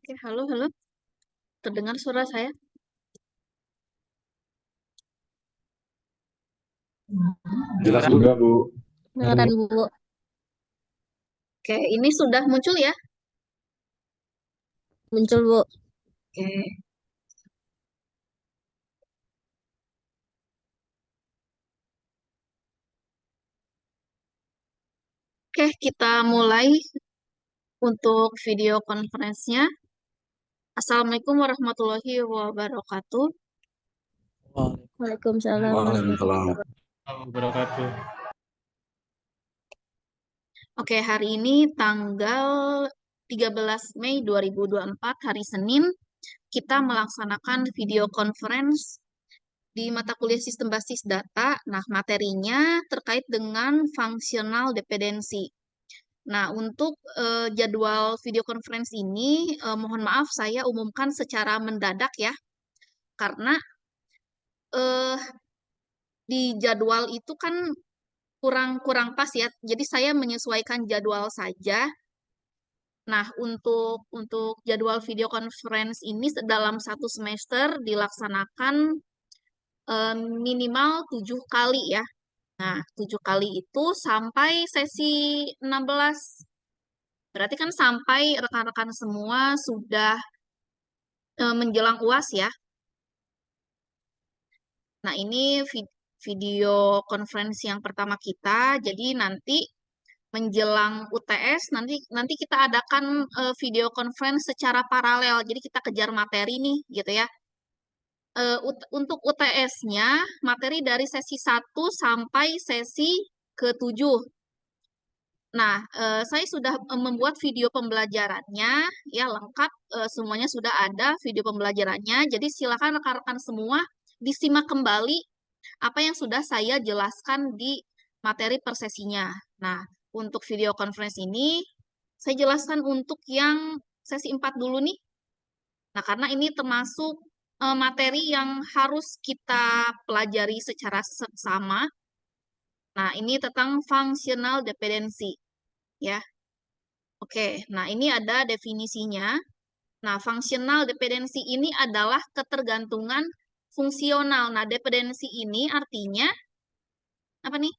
Oke, halo, halo. Terdengar suara saya? Jelas juga, Bu. Beneran Bu. Oke, ini sudah muncul ya? Muncul Bu. Oke. Oke, kita mulai untuk video conference-nya. Assalamualaikum warahmatullahi wabarakatuh. Waalaikumsalam Waalaikumsalam. Wabarakatuh. Oke, hari ini tanggal 13 Mei 2024, hari Senin, kita melaksanakan video conference di mata kuliah sistem basis data. Nah, materinya terkait dengan functional dependency. Nah, untuk jadwal video conference ini, mohon maaf saya umumkan secara mendadak ya, karena eh, di jadwal itu kan kurang pas ya, jadi saya menyesuaikan jadwal saja. Nah, untuk jadwal video conference ini dalam satu semester dilaksanakan minimal 7 kali ya. Nah, 7 kali itu sampai sesi 16. Berarti kan sampai rekan-rekan semua sudah menjelang UAS ya. Nah, ini video konferensi yang pertama kita. Jadi nanti menjelang UTS nanti kita adakan video conference secara paralel. Jadi kita kejar materi nih gitu ya. Untuk UTS-nya materi dari sesi 1 sampai sesi ke-7. Nah, saya sudah membuat video pembelajarannya, ya lengkap, semuanya sudah ada video pembelajarannya. Jadi silakan rekan-rekan semua disimak kembali apa yang sudah saya jelaskan di materi per sesinya. Nah, untuk video conference ini, saya jelaskan untuk yang sesi 4 dulu nih. Nah, karena ini termasuk materi yang harus kita pelajari secara seksama. Nah, ini tentang functional dependency, ya. Oke, nah ini ada definisinya. Nah, functional dependency ini adalah ketergantungan fungsional. Nah, dependensi ini artinya apa nih?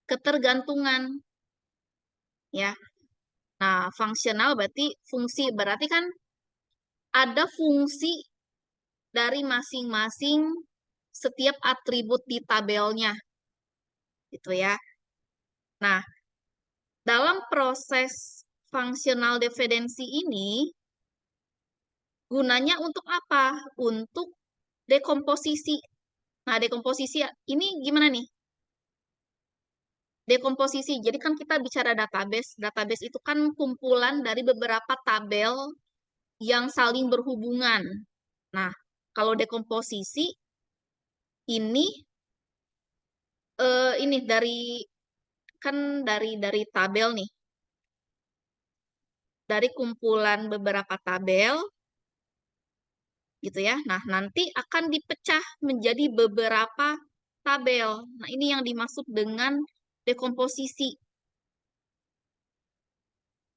Ketergantungan, ya. Nah, fungsional berarti fungsi, berarti kan ada fungsi dari masing-masing setiap atribut di tabelnya, gitu ya. Nah, dalam proses functional dependency ini, gunanya untuk apa? Untuk dekomposisi. Nah, dekomposisi ini gimana nih? Dekomposisi. Jadi kan kita bicara database. Database itu kan kumpulan dari beberapa tabel yang saling berhubungan. Nah, kalau dekomposisi ini dari tabel nih. Dari kumpulan beberapa tabel gitu ya. Nah, nanti akan dipecah menjadi beberapa tabel. Nah, ini yang dimaksud dengan dekomposisi.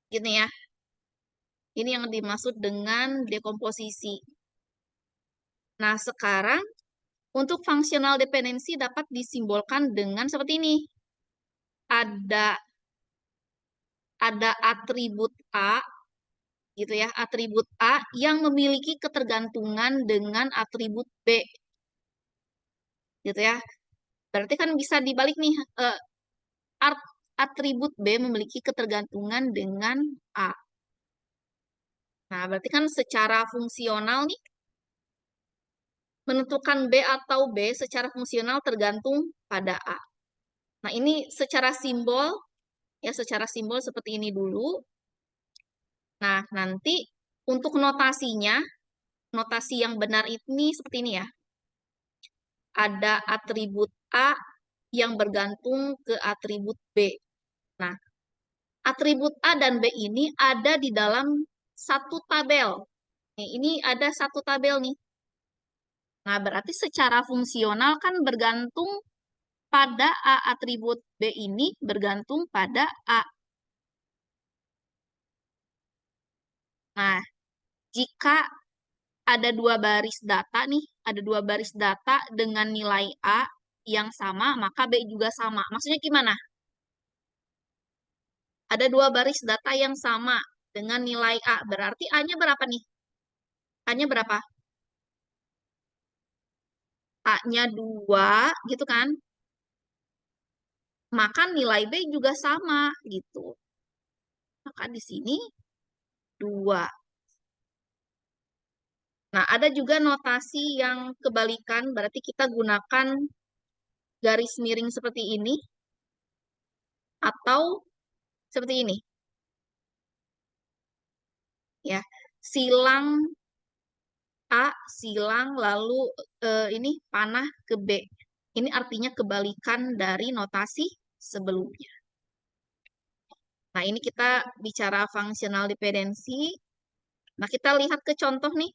Gini ya. Ini yang dimaksud dengan dekomposisi. Nah, sekarang untuk functional dependency dapat disimbolkan dengan seperti ini. Ada atribut A gitu ya, atribut A yang memiliki ketergantungan dengan atribut B. Gitu ya. Berarti kan bisa dibalik nih, atribut B memiliki ketergantungan dengan A. Nah, berarti kan secara fungsional nih, menentukan B atau B secara fungsional tergantung pada A. Nah, ini secara simbol, ya secara simbol seperti ini dulu. Nah, nanti untuk notasinya, notasi yang benar ini seperti ini ya. Ada atribut A yang bergantung ke atribut B. Nah, atribut A dan B ini ada di dalam satu tabel. Nih, ini ada satu tabel nih. Nah, berarti secara fungsional kan bergantung pada A, atribut B ini bergantung pada A. Nah, jika ada dua baris data nih, ada dua baris data dengan nilai A yang sama, maka B juga sama. Maksudnya gimana? Ada dua baris data yang sama dengan nilai A, berarti A-nya berapa nih? A-nya berapa? A-nya 2, gitu kan? Maka nilai B juga sama, gitu. Maka di sini 2. Nah, ada juga notasi yang kebalikan, berarti kita gunakan garis miring seperti ini, atau seperti ini. Ya, silang A, silang, lalu ini panah ke B. Ini artinya kebalikan dari notasi sebelumnya. Nah, ini kita bicara functional dependency. Nah, kita lihat ke contoh nih.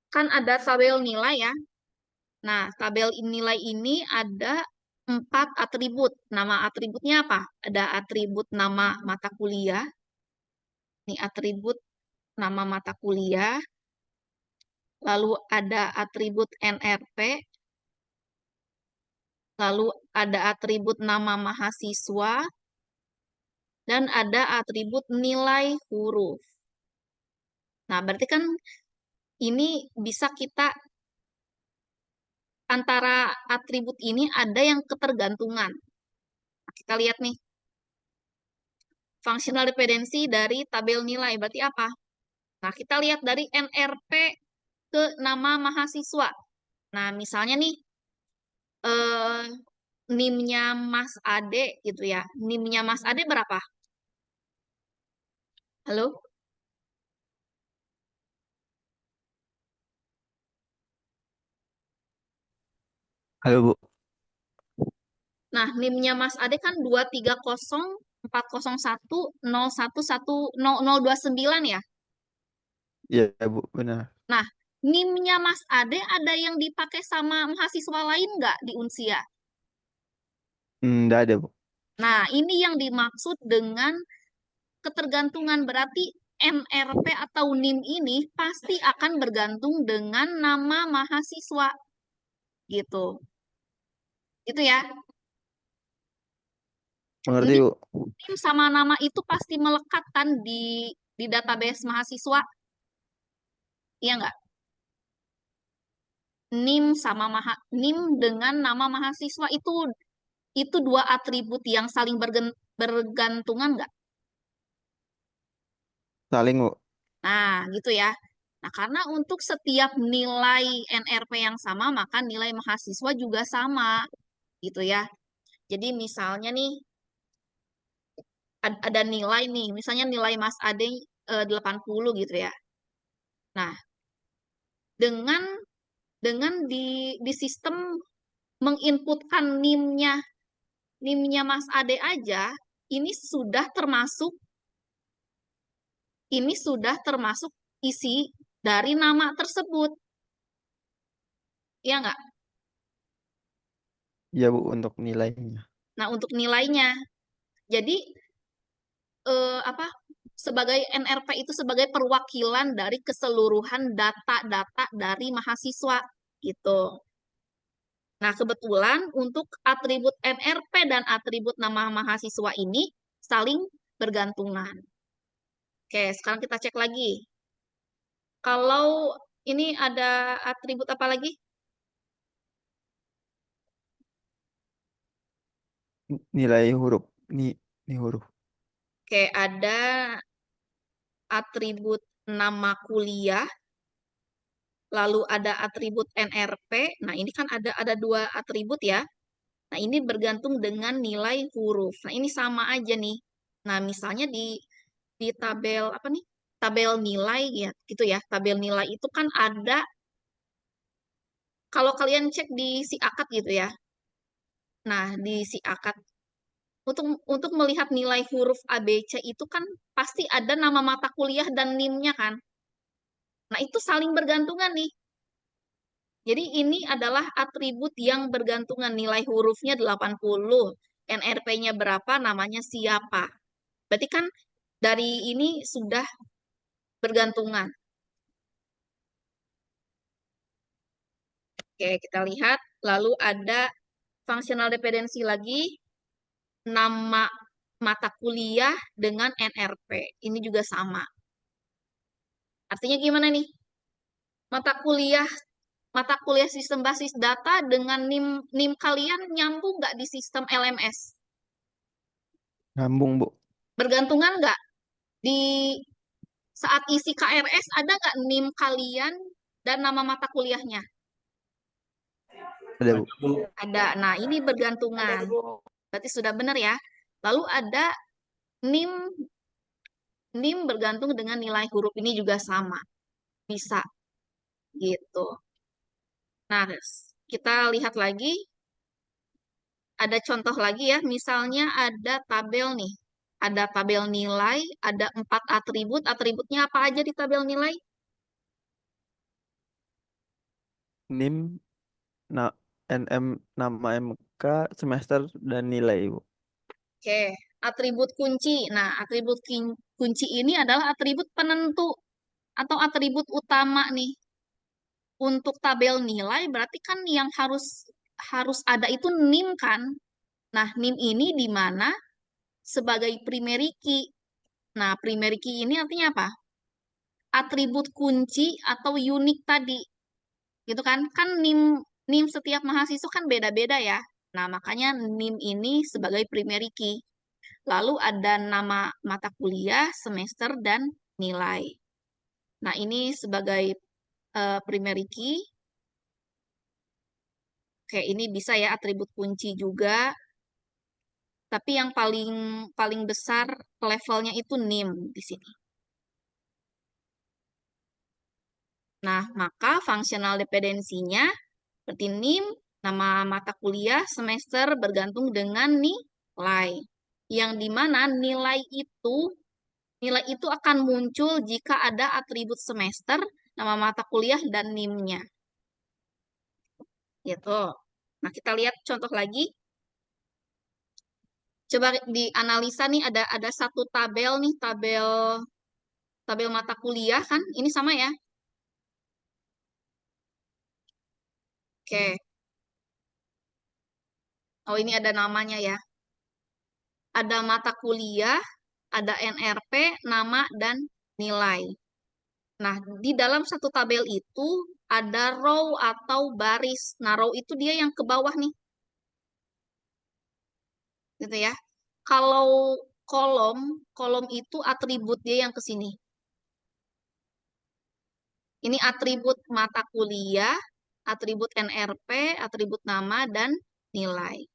Kan ada tabel nilai ya. Nah, tabel nilai ini ada 4 atribut. Nama atributnya apa? Ada atribut nama mata kuliah. Ini atribut nama mata kuliah. Lalu ada atribut NRP. Lalu ada atribut nama mahasiswa. Dan ada atribut nilai huruf. Nah, berarti kan ini bisa kita antara atribut ini ada yang ketergantungan. Nah, kita lihat nih. Functional dependency dari tabel nilai berarti apa? Nah, kita lihat dari NRP ke nama mahasiswa. Nah, misalnya nih, eh, NIM-nya Mas Ade gitu ya. NIM-nya Mas Ade berapa? Halo? Halo Bu. Nah, NIM-nya Mas Ade kan 230.401.011.029 ya. Iya Bu, benar. Nah, NIM-nya Mas Ade ada yang dipakai sama mahasiswa lain nggak di Unsia? Nggak ada Bu. Nah, ini yang dimaksud dengan ketergantungan. Berarti NRP atau NIM ini pasti akan bergantung dengan nama mahasiswa. Gitu. Gitu ya. Mengerti NIM, Bu. NIM sama nama itu pasti melekat kan di database mahasiswa. Iya nggak? NIM sama NIM dengan nama mahasiswa itu dua atribut yang saling bergantungan nggak? Saling Bu. Nah, gitu ya. Nah, karena untuk setiap nilai NRP yang sama, maka nilai mahasiswa juga sama, gitu ya. Jadi misalnya nih, ada nilai nih, misalnya nilai Mas Ade 80 gitu ya. Nah, dengan di sistem menginputkan NIM-nya Mas Ade aja, ini sudah termasuk isi dari nama tersebut. Ya nggak? Iya Bu, untuk nilainya. Nah, untuk nilainya. Jadi, apa, sebagai NRP itu sebagai perwakilan dari keseluruhan data-data dari mahasiswa, gitu. Nah, kebetulan untuk atribut NRP dan atribut nama mahasiswa ini saling bergantungan. Oke, sekarang kita cek lagi. Kalau ini ada atribut apa lagi? Nilai huruf. Ini huruf. Oke, ada atribut nama kuliah, lalu ada atribut NRP. Nah, ini kan ada dua atribut ya. Nah, ini bergantung dengan nilai huruf. Nah, ini sama aja nih. Nah, misalnya di tabel apa nih? Tabel nilai ya, gitu ya. Tabel nilai itu kan ada, kalau kalian cek di si akad gitu ya. Nah, di si akad untuk melihat nilai huruf ABC itu kan pasti ada nama mata kuliah dan NIM-nya kan. Nah, itu saling bergantungan nih. Jadi ini adalah atribut yang bergantungan. Nilai hurufnya 80, NRP-nya berapa, namanya siapa. Berarti kan dari ini sudah bergantungan. Oke, kita lihat. Lalu ada functional dependency lagi, nama mata kuliah dengan NRP. Ini juga sama. Artinya gimana nih? Mata kuliah mata kuliah sistem basis data dengan NIM kalian nyambung nggak di sistem LMS? Nyambung Bu. Bergantungan nggak? Di saat isi KRS ada nggak NIM kalian dan nama mata kuliahnya? Ada Bu. Ada. Nah, ini bergantungan. Berarti sudah benar ya. Lalu ada NIM NIM bergantung dengan nilai huruf, ini juga sama. Bisa gitu. Nah, kita lihat lagi, ada contoh lagi ya. Misalnya ada tabel nih. Ada tabel nilai, ada 4 atribut. Atributnya apa aja di tabel nilai? NIM, na, NM, nama MK, semester, dan nilai Bu. Oke, atribut kunci. Nah, atribut kunci ini adalah atribut penentu atau atribut utama nih. Untuk tabel nilai berarti kan yang harus harus ada itu NIM kan. Nah, NIM ini di mana sebagai primary key. Nah, primary key ini artinya apa? Atribut kunci atau unik tadi. Gitu kan? Kan NIM setiap mahasiswa kan beda-beda ya. Nah, makanya NIM ini sebagai primary key. Lalu ada nama mata kuliah, semester, dan nilai. Nah, ini sebagai primary key. Kayak ini bisa ya atribut kunci juga. Tapi yang paling paling besar levelnya itu NIM di sini. Nah, maka functional dependency-nya seperti NIM Nama mata kuliah, semester bergantung dengan nilai. Yang dimana nilai itu akan muncul jika ada atribut semester, nama mata kuliah, dan NIM-nya. Gitu. Nah, kita lihat contoh lagi. Coba dianalisa nih, ada satu tabel nih, tabel mata kuliah kan, ini sama ya. Oke. Oh, ini ada namanya ya. Ada mata kuliah, ada NRP, nama, dan nilai. Nah, di dalam satu tabel itu ada row atau baris. Nah, row itu dia yang ke bawah nih. Gitu ya. Kalau kolom itu atribut dia yang ke sini. Ini atribut mata kuliah, atribut NRP, atribut nama, dan nilai.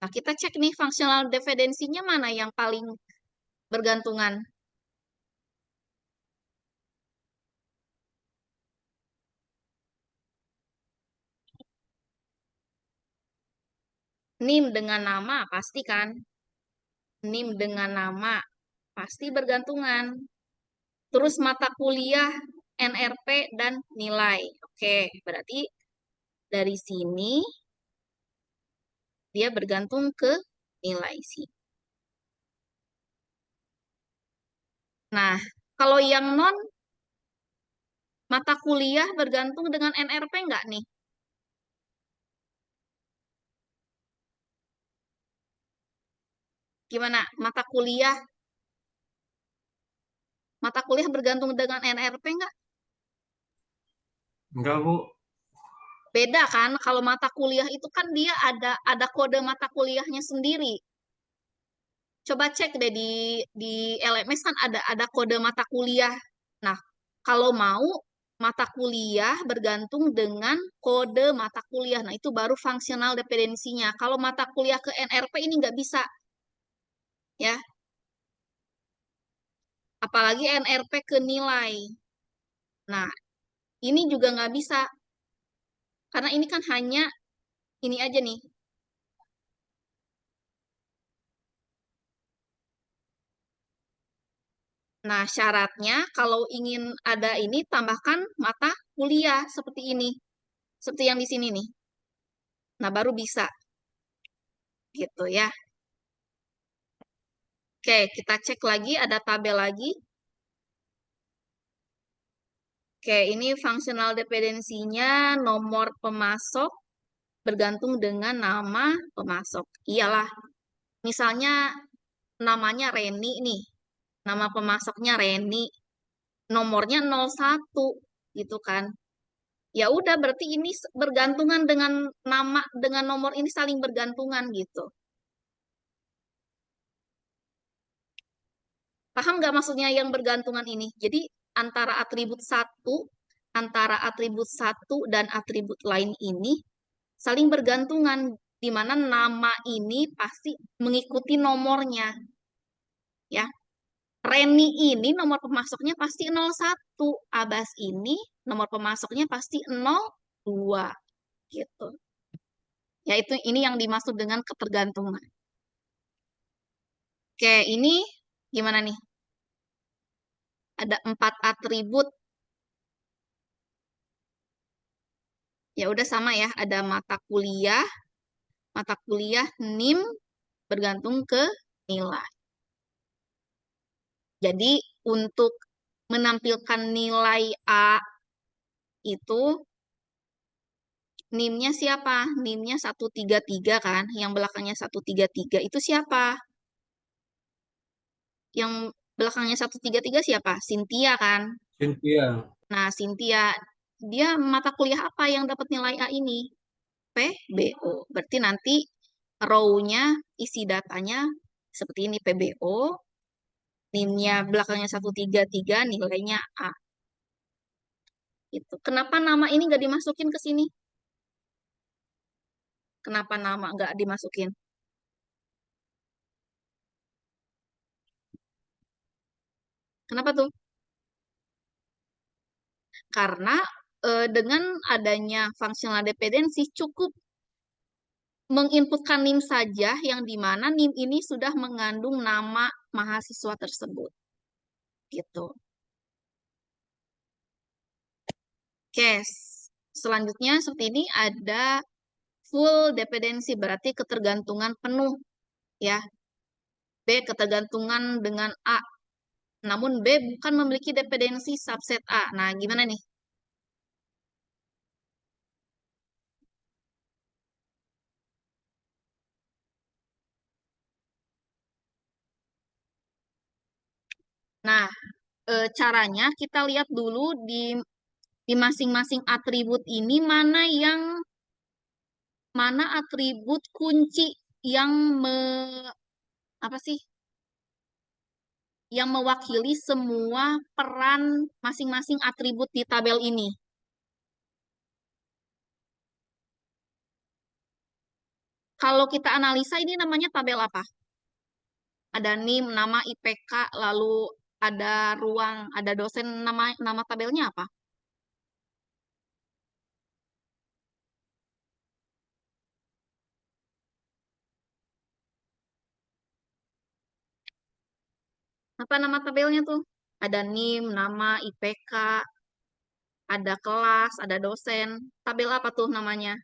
Nah, kita cek nih fungsional dependensinya mana yang paling bergantungan. NIM dengan nama, pasti kan? NIM dengan nama, pasti bergantungan. Terus mata kuliah, NRP, dan nilai. Oke, berarti dari sini dia bergantung ke nilai sih. Nah, kalau yang non mata kuliah bergantung dengan NRP nggak nih? Gimana? Mata kuliah bergantung dengan NRP nggak? Enggak, Bu. Beda kan? Kalau mata kuliah itu kan dia ada kode mata kuliahnya sendiri. Coba cek deh di LMS kan ada kode mata kuliah. Nah, kalau mau mata kuliah bergantung dengan kode mata kuliah. Nah, itu baru fungsional dependensinya. Kalau mata kuliah ke NRP ini nggak bisa, ya. Apalagi NRP ke nilai. Nah, ini juga nggak bisa. Karena ini kan hanya ini aja nih. Nah, syaratnya kalau ingin ada ini, tambahkan mata kuliah seperti ini. Seperti yang di sini nih. Nah, baru bisa. Gitu ya. Oke, kita cek lagi, ada tabel lagi. Oke, ini fungsional dependensinya nomor pemasok bergantung dengan nama pemasok. Iyalah, misalnya namanya Reni nih. Nama pemasoknya Reni. Nomornya 01 gitu kan. Ya udah berarti ini bergantungan dengan nama dengan nomor ini saling bergantungan gitu. Paham nggak maksudnya yang bergantungan ini? Jadi antara atribut satu dan atribut lain ini saling bergantungan di mana nama ini pasti mengikuti nomornya ya. Reni ini nomor pemasoknya pasti 01, Abas ini nomor pemasoknya pasti 02 gitu. Ya itu ini yang dimaksud dengan ketergantungan. Oke, ini gimana nih? Ada 4 atribut. Ya udah sama ya, ada mata kuliah NIM bergantung ke nilai. Jadi untuk menampilkan nilai A itu NIM-nya siapa? NIM-nya 133 kan? Yang belakangnya 133 itu siapa? Yang belakangnya 133 siapa? Cynthia kan? Cynthia. Nah, Cynthia, dia mata kuliah apa yang dapat nilai A ini? PBO. Berarti nanti row-nya, isi datanya seperti ini PBO, NIM-nya belakangnya 133, nilainya A. Gitu. Kenapa nama ini nggak dimasukin ke sini? Kenapa nama nggak dimasukin? Kenapa tuh? Karena dengan adanya functional dependency cukup menginputkan NIM saja, yang dimana NIM ini sudah mengandung nama mahasiswa tersebut. Gitu. Oke, selanjutnya seperti ini ada full dependency, berarti ketergantungan penuh. Ya. B, ketergantungan dengan A. Namun B bukan memiliki dependensi subset A. Nah, gimana nih? Nah, caranya kita lihat dulu di masing-masing atribut ini mana atribut kunci yang apa sih? Yang mewakili semua peran masing-masing atribut di tabel ini. Kalau kita analisa ini namanya tabel apa? Ada NIM, nama IPK, lalu ada ruang, ada dosen, nama tabelnya apa? Apa nama tabelnya tuh? Ada NIM, nama IPK, ada kelas, ada dosen. Tabel apa tuh namanya?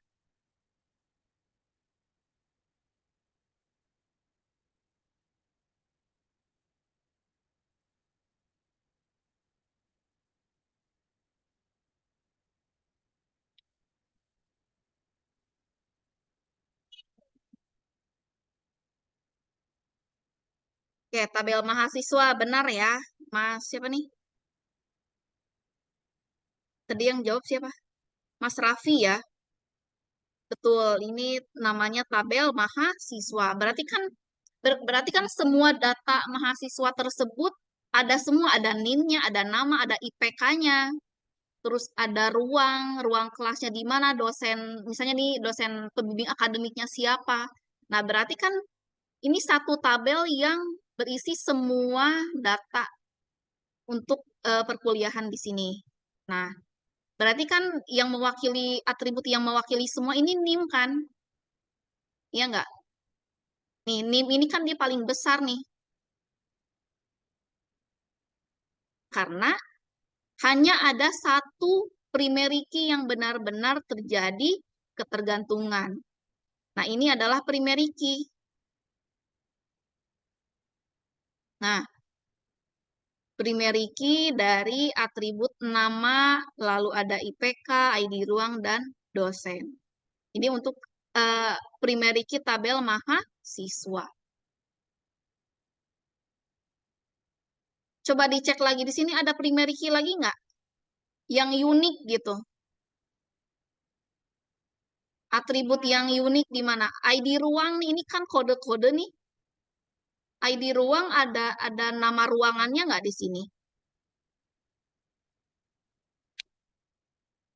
Oke, tabel mahasiswa, benar ya. Mas siapa nih? Tadi yang jawab siapa? Mas Raffi ya. Betul, ini namanya tabel mahasiswa. Berarti kan semua data mahasiswa tersebut ada semua, ada NIM-nya, ada nama, ada IPK-nya. Terus ada ruang kelasnya di mana, dosen, misalnya nih dosen pembimbing akademiknya siapa. Nah, berarti kan ini satu tabel yang berisi semua data untuk perkuliahan di sini. Nah, berarti kan yang mewakili atribut yang mewakili semua ini NIM kan? Iya nggak? Nih, NIM ini kan dia paling besar nih. Karena hanya ada satu primary key yang benar-benar terjadi ketergantungan. Nah, ini adalah primary key. Nah, primary key dari atribut nama, lalu ada IPK, ID ruang, dan dosen. Ini untuk primary key tabel mahasiswa. Coba dicek lagi di sini ada primary key lagi nggak? Yang unik gitu. Atribut yang unik di mana? ID ruang ini kan kode-kode nih. ID ruang ada nama ruangannya nggak di sini?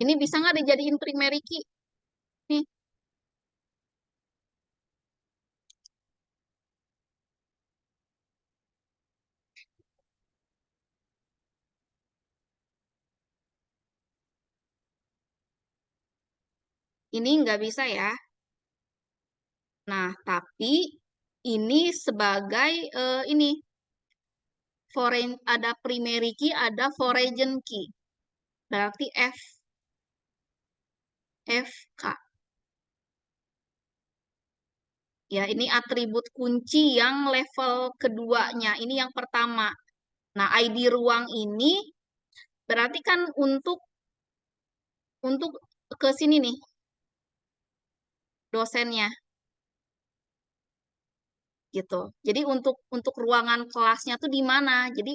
Ini bisa nggak dijadiin primary key? Nih, ini nggak bisa ya. Nah, tapi ini sebagai ini foreign, ada primary key, ada foreign key. Berarti FK. Ya, ini atribut kunci yang level keduanya. Ini yang pertama. Nah, ID ruang ini berarti kan untuk ke sini nih dosennya gitu. Jadi untuk ruangan kelasnya tuh di mana? Jadi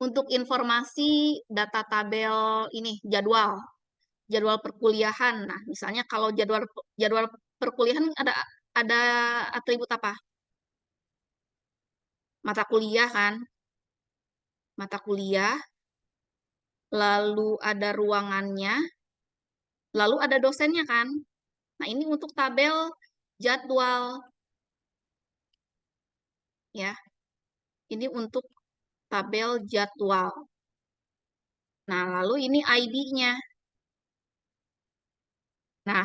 untuk informasi data tabel ini jadwal perkuliahan. Nah, misalnya kalau jadwal perkuliahan ada atribut apa? Mata kuliah kan? Mata kuliah, lalu ada ruangannya, lalu ada dosennya kan? Nah, ini untuk tabel jadwal ya. Ini untuk tabel jadwal. Nah, lalu ini ID-nya. Nah,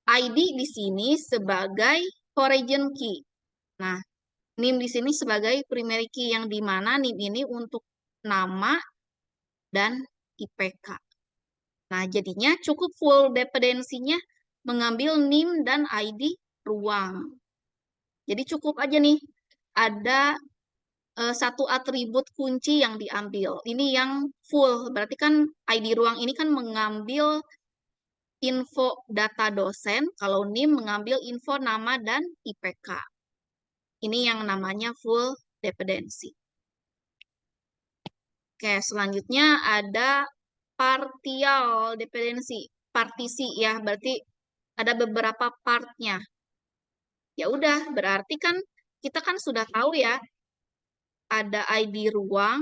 ID di sini sebagai origin key. Nah, NIM di sini sebagai primary key yang di mana NIM ini untuk nama dan IPK. Nah, jadinya cukup full dependensinya mengambil NIM dan ID ruang. Jadi cukup aja nih, ada satu atribut kunci yang diambil. Ini yang full, berarti kan ID ruang ini kan mengambil info data dosen, kalau NIM mengambil info nama dan IPK. Ini yang namanya full dependency. Oke, selanjutnya ada partial dependency, partisi ya, berarti ada beberapa partnya. Ya udah, berarti kan kita kan sudah tahu ya, ada ID ruang,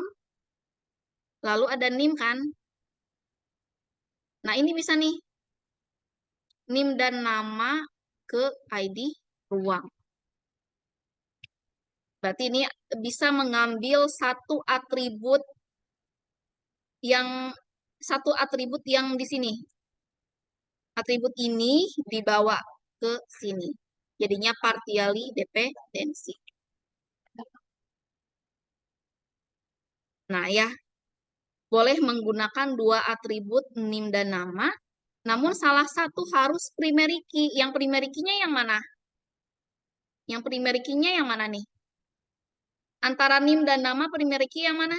lalu ada NIM kan. Nah, ini bisa nih, NIM dan nama ke ID ruang. Berarti ini bisa mengambil satu atribut yang di sini. Atribut ini dibawa ke sini. Jadinya partially dependency. Nah ya, boleh menggunakan dua atribut NIM dan nama, namun salah satu harus primary key. Yang primary key-nya yang mana? Yang primary key-nya yang mana nih? Antara NIM dan nama primary key yang mana?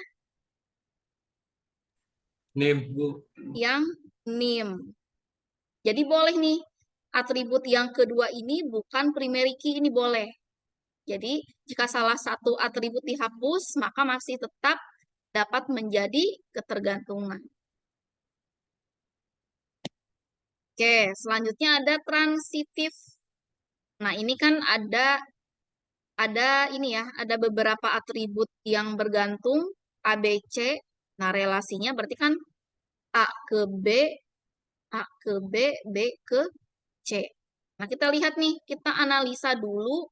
NIM, Bu. Yang NIM. Jadi boleh nih, atribut yang kedua ini bukan primary key, ini boleh. Jadi, jika salah satu atribut dihapus, maka masih tetap dapat menjadi ketergantungan. Oke, selanjutnya ada transitif. Nah, ini kan ada ini ya, ada beberapa atribut yang bergantung A, B, C. Nah, relasinya berarti kan A ke B, A ke B, B ke C. Nah, kita lihat nih, kita analisa dulu.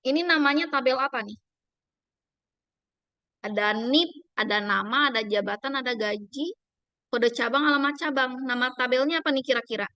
Ini namanya tabel apa nih? Ada NIP, ada nama, ada jabatan, ada gaji, kode cabang, alamat cabang. Nama tabelnya apa nih kira-kira?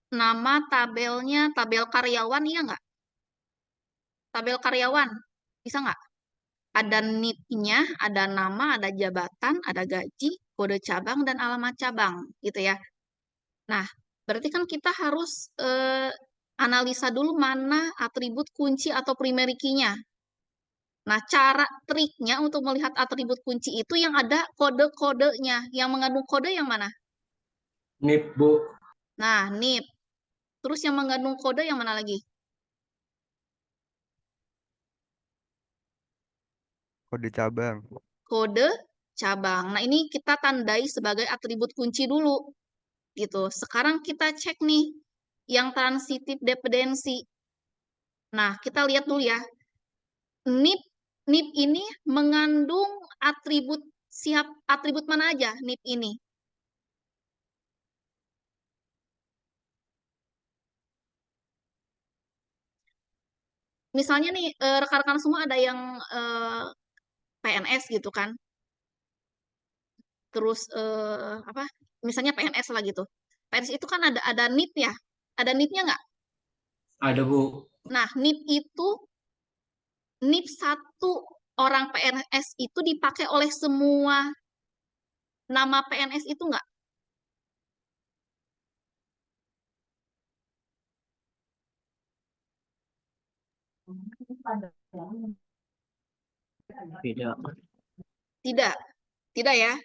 Nama tabelnya, tabel karyawan, iya nggak? Tabel karyawan, bisa nggak? Ada NIP-nya, ada nama, ada jabatan, ada gaji, kode cabang, dan alamat cabang, gitu ya. Nah, berarti kan kita harus analisa dulu mana atribut kunci atau primary key-nya. Nah, cara triknya untuk melihat atribut kunci itu yang ada kode-kodenya. Yang mengandung kode yang mana? NIP, Bu. Nah, NIP. Terus yang mengandung kode yang mana lagi? Kode cabang. Kode cabang. Nah, ini kita tandai sebagai atribut kunci dulu. Gitu. Sekarang kita cek nih yang transitive dependency. Nah, kita lihat dulu ya. NIP NIP ini mengandung atribut mana aja NIP ini? Misalnya nih rekan-rekan semua ada yang PNS gitu kan. Terus apa? Misalnya PNS lah gitu. PNS itu kan ada NIP ya. Ada NIP-nya nggak? Ada, Bu. Nah, NIP satu orang PNS itu dipakai oleh semua nama PNS itu nggak? Tidak. Tidak. Tidak ya.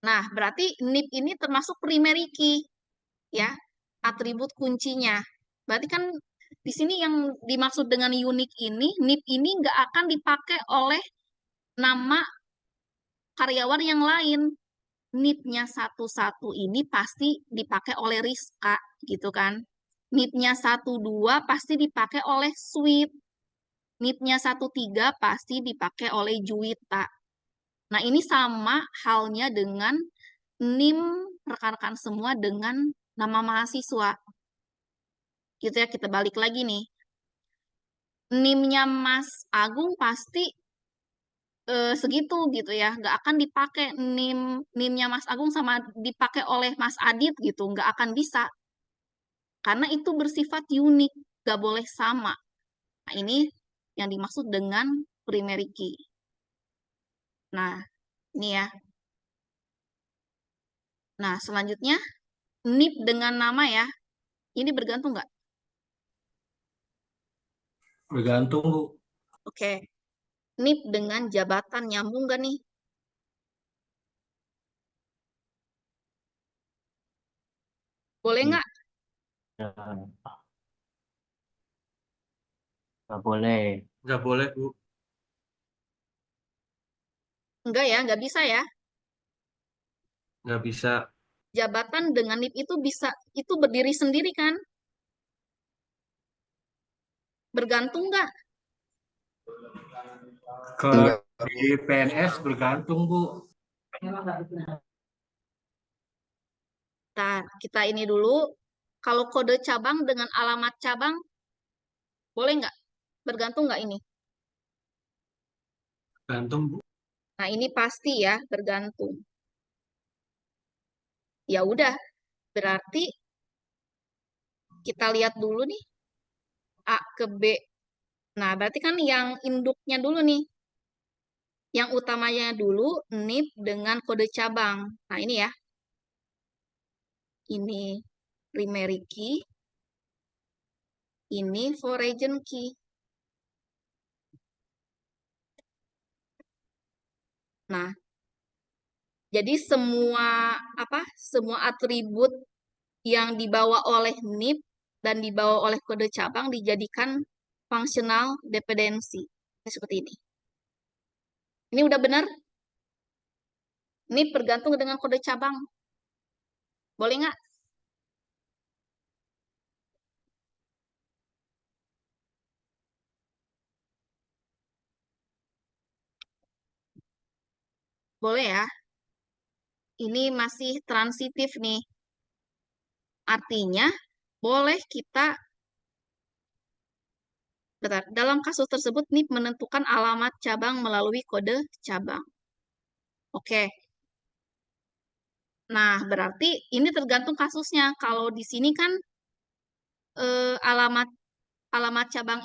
Nah, berarti NIP ini termasuk primary key ya, atribut kuncinya. Berarti kan di sini yang dimaksud dengan unique ini, NIP ini nggak akan dipakai oleh nama karyawan yang lain. NIP-nya satu-satu ini pasti dipakai oleh Rizka, gitu kan. NIP-nya 1-2 pasti dipakai oleh Sweet. NIP-nya 1-3 pasti dipakai oleh Juwita. Nah, ini sama halnya dengan NIM rekan-rekan semua dengan nama mahasiswa. Gitu ya, kita balik lagi nih. NIM-nya Mas Agung pasti segitu gitu ya. Nggak akan dipakai NIM-nya Mas Agung sama dipakai oleh Mas Adit gitu. Nggak akan bisa. Karena itu bersifat unik. Nggak boleh sama. Nah, ini yang dimaksud dengan primary key. Nah, ini ya. Nah, selanjutnya NIP dengan nama ya. Ini bergantung nggak? Bergantung, Bu. Oke. NIP dengan jabatan nyambung nggak nih? Boleh nggak? Ya, nggak boleh. Nggak boleh, Bu. Enggak ya, nggak bisa ya. Nggak bisa. Jabatan dengan NIP itu bisa, itu berdiri sendiri kan? Bergantung nggak? Kalau Enggak, di PNS bergantung, Bu. Nah, kita ini dulu. Kalau kode cabang dengan alamat cabang, boleh nggak? Bergantung nggak ini? Gantung, Bu. Nah, ini pasti ya, bergantung. Ya udah, berarti kita lihat dulu nih, A ke B. Nah, berarti kan yang induknya dulu nih. Yang utamanya dulu, NIP dengan kode cabang. Nah, ini ya. Ini primary key, ini foreign key. Nah, jadi semua atribut yang dibawa oleh NIP dan dibawa oleh kode cabang dijadikan functional dependency. Seperti ini. Ini udah benar? NIP bergantung dengan kode cabang. Boleh nggak? Boleh ya. Ini masih transitif nih. Artinya, boleh kita, bentar, dalam kasus tersebut NIP menentukan alamat cabang melalui kode cabang. Oke. Nah, berarti ini tergantung kasusnya. Kalau di sini kan alamat alamat cabang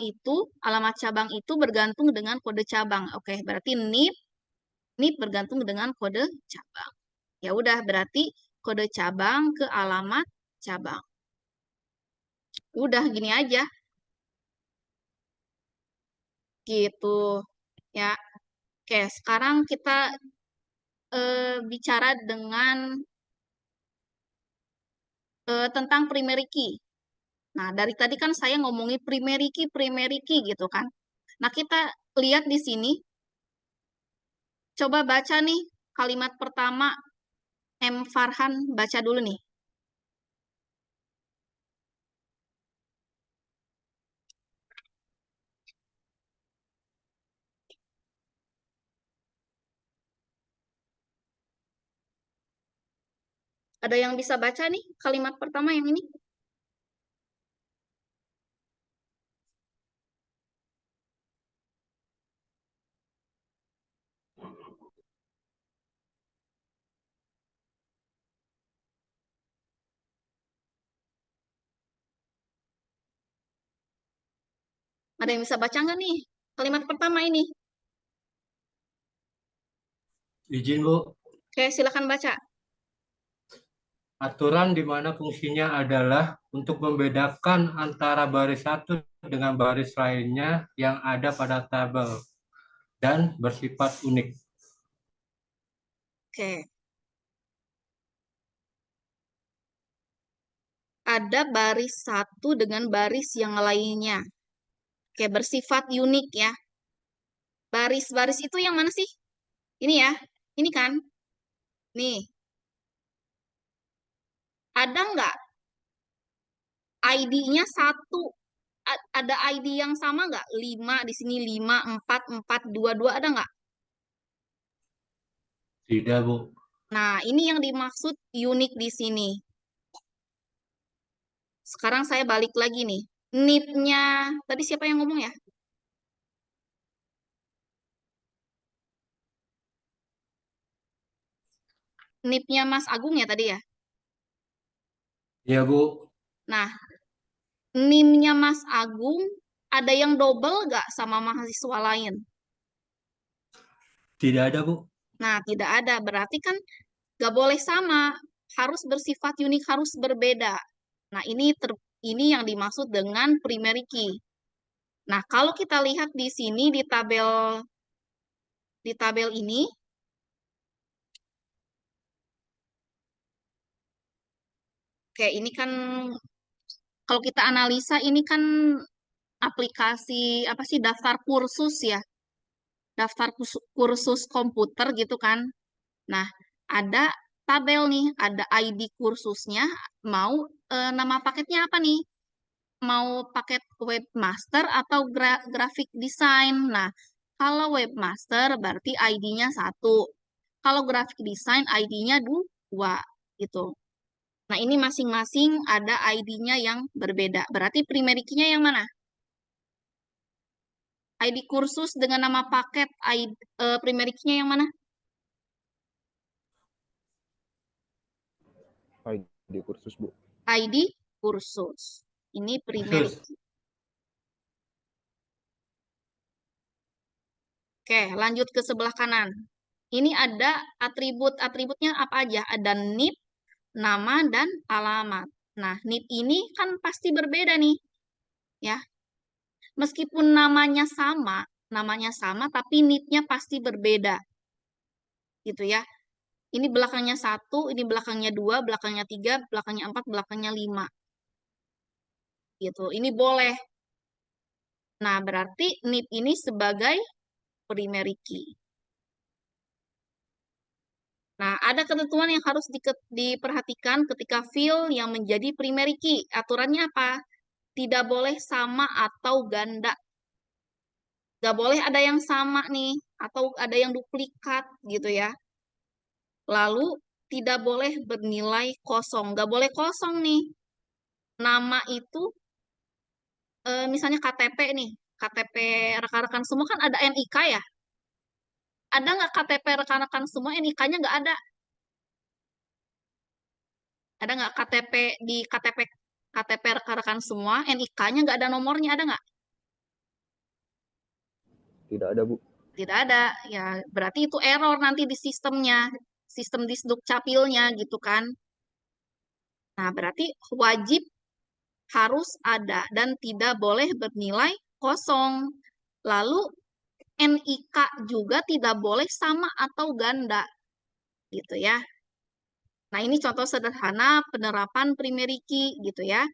itu bergantung dengan kode cabang. Oke, berarti NIP bergantung dengan kode cabang. Ya udah, berarti kode cabang ke alamat cabang. Udah gini aja. Gitu. Ya. Oke, sekarang kita bicara dengan tentang primary key. Nah, dari tadi kan saya ngomongin primary key gitu kan. Nah, kita lihat di sini, coba baca nih kalimat pertama M. Farhan, baca dulu nih. Ada yang bisa baca nih kalimat pertama yang ini? Ada yang bisa baca nggak nih kalimat pertama ini? Izin, Bu. Oke, silakan baca. Aturan di mana fungsinya adalah untuk membedakan antara baris satu dengan baris lainnya yang ada pada tabel dan bersifat unik. Oke. Ada baris satu dengan baris yang lainnya. Oke, bersifat unik ya. Baris-baris itu yang mana sih? Ini ya. Ini kan? Nih. Ada nggak ID-nya satu? Ada ID yang sama nggak? 5 di sini 5, 4, 4, 2, 2 ada nggak? Tidak, Bu. Nah, ini yang dimaksud unik di sini. Sekarang saya balik lagi nih. Need-nya, tadi siapa yang ngomong ya? Need-nya Mas Agung ya tadi ya? Iya, Bu. Nah, NIM-nya Mas Agung ada yang double nggak sama mahasiswa lain? Tidak ada, Bu. Nah, tidak ada. Berarti kan nggak boleh sama. Harus bersifat unik, harus berbeda. Nah, ini yang dimaksud dengan primary key. Nah, kalau kita lihat di sini di tabel ini, oke, ini kan kalau kita analisa ini kan aplikasi apa sih daftar kursus ya, daftar kursus komputer gitu kan. Nah, ada tabel nih, ada ID kursusnya, mau nama paketnya apa nih? Mau paket webmaster atau graphic design. Nah, kalau webmaster berarti ID-nya 1. Kalau graphic design ID-nya 2 gitu. Nah, ini masing-masing ada ID-nya yang berbeda. Berarti primary key-nya yang mana? ID kursus dengan nama paket primary key-nya yang mana? ID kursus, Bu. ID kursus. Ini primary Khusus. key. Oke, lanjut ke sebelah kanan. Ini ada atributnya apa aja? Ada NIP, nama, dan alamat. Nah, NIP ini kan pasti berbeda nih, ya. Meskipun namanya sama, tapi NIP-nya pasti berbeda, gitu ya. Ini belakangnya 1, ini belakangnya 2, belakangnya 3, belakangnya 4, belakangnya 5. Gitu. Ini boleh. Nah, berarti NIP ini sebagai primary key. Nah, ada ketentuan yang harus diperhatikan ketika field yang menjadi primary key. Aturannya apa? Tidak boleh sama atau ganda. Nggak boleh ada yang sama nih, atau ada yang duplikat gitu ya. Lalu, tidak boleh bernilai kosong. Nggak boleh kosong nih. Nama itu, misalnya KTP nih. KTP rekan-rekan semua kan ada NIK ya. Ada nggak KTP rekan-rekan semua NIK-nya nggak ada? Ada nggak di KTP rekan-rekan semua, NIK-nya nggak ada nomornya, ada nggak? Tidak ada, Bu. Tidak ada. Ya, berarti itu error nanti di sistemnya, sistem di Dukcapilnya gitu kan. Nah, berarti wajib harus ada dan tidak boleh bernilai kosong. Lalu NIK juga tidak boleh sama atau ganda gitu ya. Nah, ini contoh sederhana penerapan primary key gitu ya.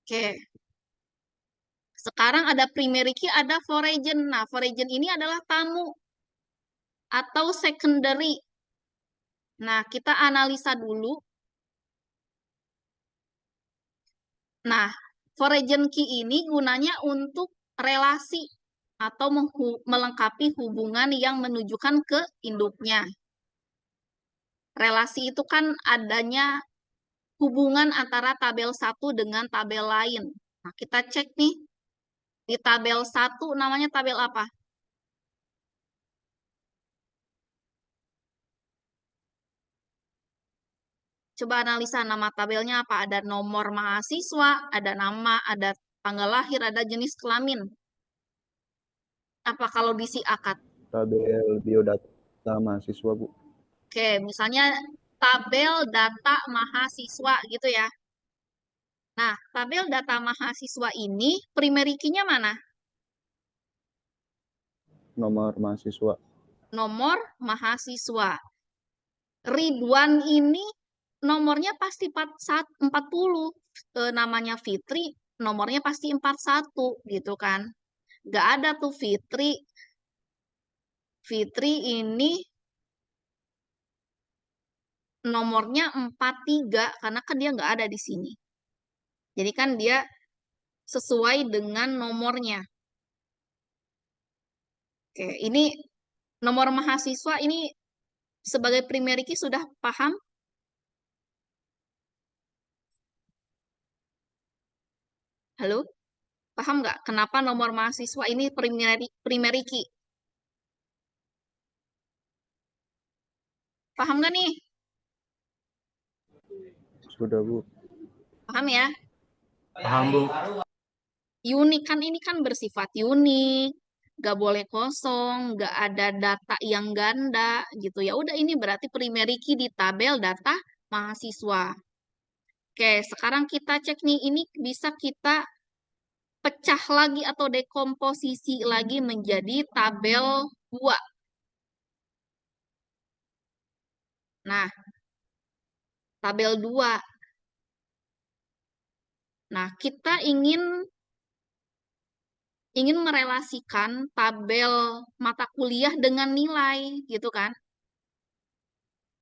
Oke. Sekarang ada primary key, ada foreign. Nah, foreign ini adalah tamu atau secondary. Nah, kita analisa dulu. Nah, foreign key ini gunanya untuk relasi atau melengkapi hubungan yang menunjukkan ke induknya. Relasi itu kan adanya hubungan antara tabel 1 dengan tabel lain. Nah, kita cek nih. Di tabel 1 namanya tabel apa? Coba analisa nama tabelnya apa? Ada nomor mahasiswa, ada nama, ada tanggal lahir, ada jenis kelamin. Apa kalau diisi akad? Tabel biodata mahasiswa, Bu. Oke, misalnya tabel data mahasiswa gitu ya. Nah, tabel data mahasiswa ini primary key-nya mana? Nomor mahasiswa. Nomor mahasiswa. Ridwan ini nomornya pasti 40. Namanya Fitri, nomornya pasti 41 gitu kan. Nggak ada tuh Fitri. Fitri ini nomornya 43 karena kan dia nggak ada di sini. Jadi kan dia sesuai dengan nomornya. Oke, ini nomor mahasiswa ini sebagai primary key sudah paham? Halo? Paham nggak kenapa nomor mahasiswa ini primary key? Paham nggak nih? Sudah, Bu. Paham ya? Paham, Bu. Unik kan ini kan bersifat unik, nggak boleh kosong, nggak ada data yang ganda gitu ya. Udah ini berarti primary key di tabel data mahasiswa. Oke, sekarang kita cek nih, ini bisa kita pecah lagi atau dekomposisi lagi menjadi tabel 2. Nah, tabel 2. Nah, kita ingin merelasikan tabel mata kuliah dengan nilai, gitu kan?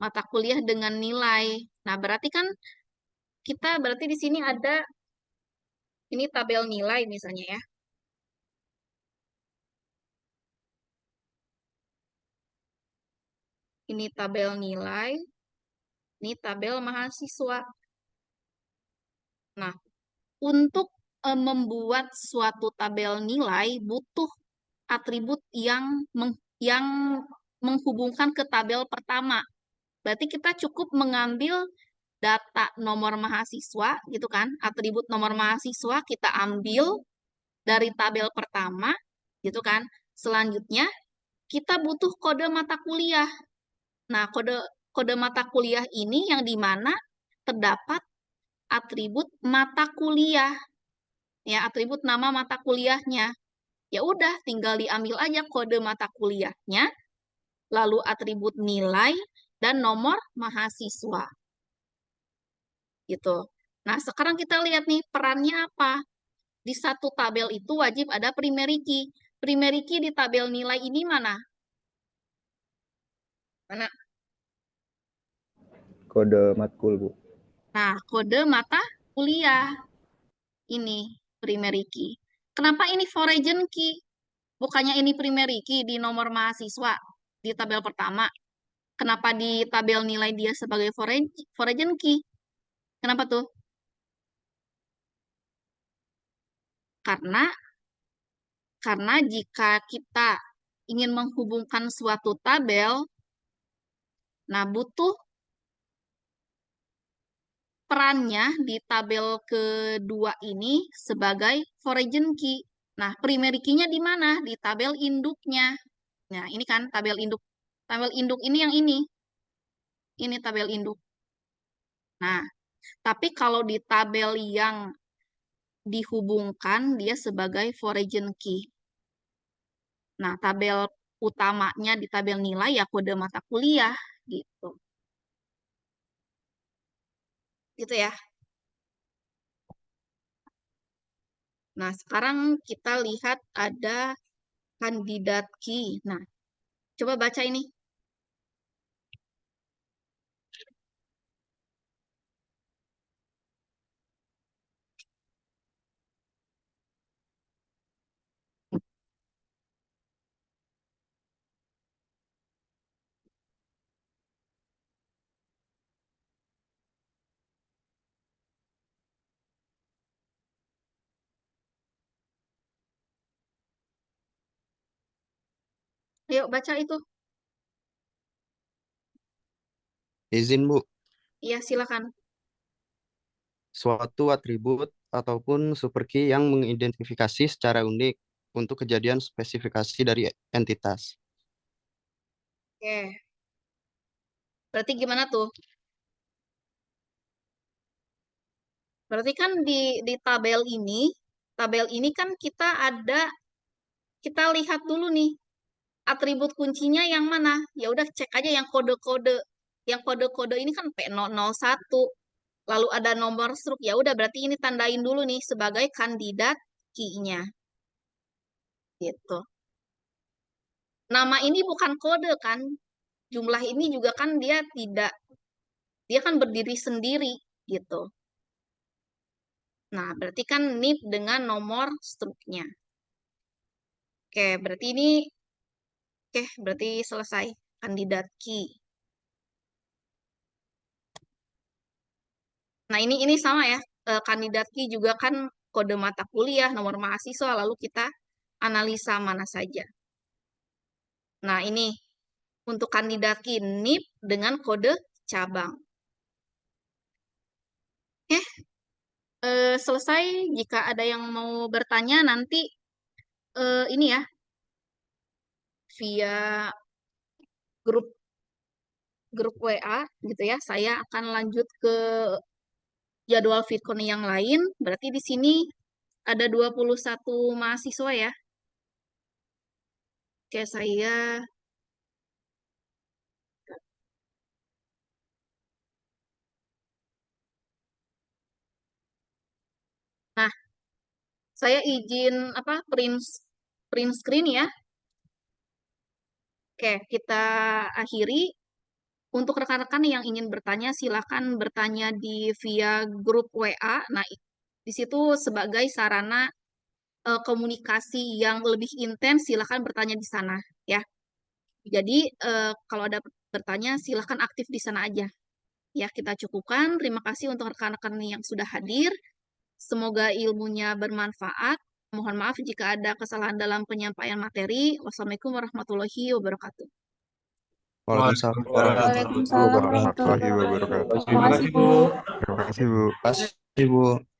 Mata kuliah dengan nilai. Nah, berarti kan kita berarti di sini ada ini tabel nilai misalnya ya. Ini tabel nilai, ini tabel mahasiswa. Nah, untuk membuat suatu tabel nilai butuh atribut yang menghubungkan ke tabel pertama. Berarti kita cukup mengambil data nomor mahasiswa gitu kan, atribut nomor mahasiswa kita ambil dari tabel pertama gitu kan. Selanjutnya kita butuh kode mata kuliah. Nah, kode mata kuliah ini yang dimana terdapat atribut mata kuliah, ya atribut nama mata kuliahnya. Ya udah, tinggal diambil aja kode mata kuliahnya, lalu atribut nilai dan nomor mahasiswa. Gitu. Nah, sekarang kita lihat nih perannya apa. Di satu tabel itu wajib ada primary key. Primary key di tabel nilai ini mana? Mana? Kode matkul, Bu. Nah, kode mata kuliah. Ini primary key. Kenapa ini foreign key? Bukannya ini primary key di nomor mahasiswa di tabel pertama. Kenapa di tabel nilai dia sebagai foreign key? Kenapa tuh? Karena jika kita ingin menghubungkan suatu tabel, nah butuh perannya di tabel kedua ini sebagai foreign key. Nah, primary key-nya di mana? Di tabel induknya. Nah, ini kan tabel induk. Tabel induk ini yang ini. Ini tabel induk. Nah, tapi kalau di tabel yang dihubungkan, dia sebagai foreign key. Nah, tabel utamanya di tabel nilai ya kode mata kuliah gitu. Gitu ya. Nah, sekarang kita lihat ada kandidat key. Nah, coba baca ini. Ayo baca itu. Izin, Bu. Iya, silakan. Suatu atribut ataupun superkey yang mengidentifikasi secara unik untuk kejadian spesifikasi dari entitas. Oke. Berarti gimana tuh? Berarti kan di tabel ini kan kita lihat dulu nih, atribut kuncinya yang mana? Ya udah cek aja yang kode-kode. Yang kode-kode ini kan P001. Lalu ada nomor struk. Ya udah berarti ini tandain dulu nih sebagai kandidat key-nya. Gitu. Nama ini bukan kode kan? Jumlah ini juga kan dia kan berdiri sendiri gitu. Nah, berarti kan NIP dengan nomor struknya. Oke, berarti selesai kandidat key. Nah, ini sama ya. Kandidat Ki juga kan kode mata kuliah, nomor mahasiswa, lalu kita analisa mana saja. Nah, ini untuk kandidat Ki NIP dengan kode cabang. Oke, selesai. Jika ada yang mau bertanya nanti ini ya via grup WA gitu ya. Saya akan lanjut ke jadwal VidCon yang lain. Berarti di sini ada 21 mahasiswa ya. Oke, nah, saya izin print screen ya. Oke, kita akhiri. Untuk rekan-rekan yang ingin bertanya, silakan bertanya di via grup WA. Nah, di situ sebagai sarana komunikasi yang lebih intens, silakan bertanya di sana ya. Jadi kalau ada bertanya, silakan aktif di sana aja. Ya, kita cukupkan. Terima kasih untuk rekan-rekan yang sudah hadir. Semoga ilmunya bermanfaat. Mohon maaf jika ada kesalahan dalam penyampaian materi. Wassalamualaikum warahmatullahi wabarakatuh. Waalaikumsalam Waalaikumsalam warahmatullahi wabarakatuh. Terima kasih, Bu. Terima kasih, Bu. Terima kasih, Bu.